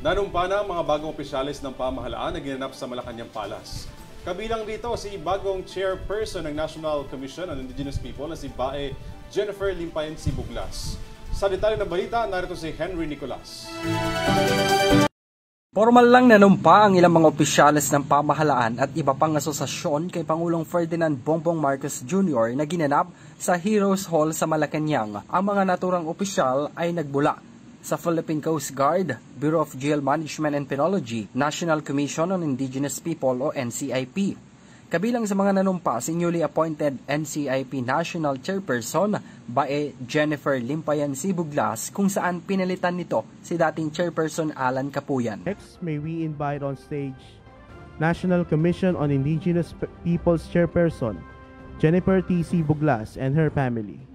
Nanumpa na ang mga bagong opisyalis ng pamahalaan na ginanap sa Malacanang Palace. Kabilang dito si bagong chairperson ng National Commission on Indigenous People na si Bae Jennifer Limpayan Sibuglas. Sa detalye ng balita, narito si Henry Nicolas. Formal lang nanumpa ang ilang mga opisyalis ng pamahalaan at iba pang asosasyon kay Pangulong Ferdinand Bongbong Marcos Jr. na ginanap sa Heroes Hall sa Malacanang. Ang mga naturang opisyal ay nagbula sa Philippine Coast Guard, Bureau of Jail Management and Penology, National Commission on Indigenous People o NCIP. Kabilang sa mga nanumpa si newly appointed NCIP National Chairperson Bae Jennifer Limpayan Sibuglas kung saan pinalitan nito si dating Chairperson Alan Capuyan. Next, may we invite on stage National Commission on Indigenous Peoples Chairperson Jennifer T. Sibuglas and her family.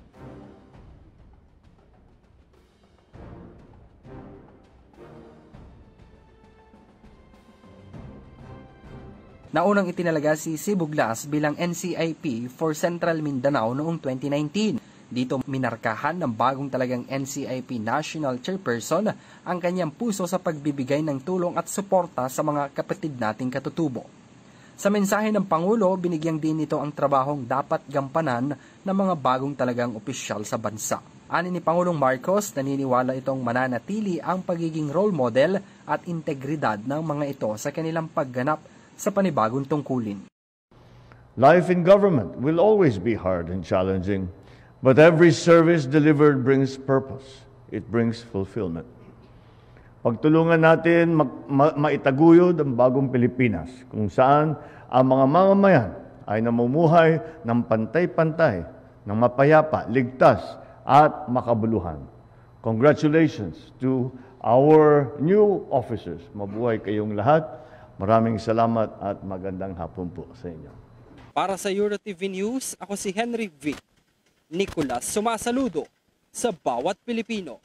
Naunang itinalaga si Sibuglas bilang NCIP for Central Mindanao noong 2019. Dito minarkahan ng bagong talagang NCIP National Chairperson ang kanyang puso sa pagbibigay ng tulong at suporta sa mga kapatid nating katutubo. Sa mensahe ng Pangulo, binigyang din ito ang trabahong dapat gampanan ng mga bagong talagang opisyal sa bansa. Ani ni Pangulong Marcos, naniniwala itong mananatili ang pagiging role model at integridad ng mga ito sa kanilang pagganap sa panibagong tungkulin. Life in government will always be hard and challenging, but every service delivered brings purpose. It brings fulfillment. Pagtulungan natin maitaguyod ang bagong Pilipinas kung saan ang mga mamamayan ay namumuhay ng pantay-pantay, ng mapayapa, ligtas at makabuluhan. Congratulations to our new officers. Mabuhay kayong lahat. Maraming salamat at magandang hapon po sa inyo. Para sa EuroTV News, ako si Henry V. Nicolas, sumasaludo sa bawat Pilipino.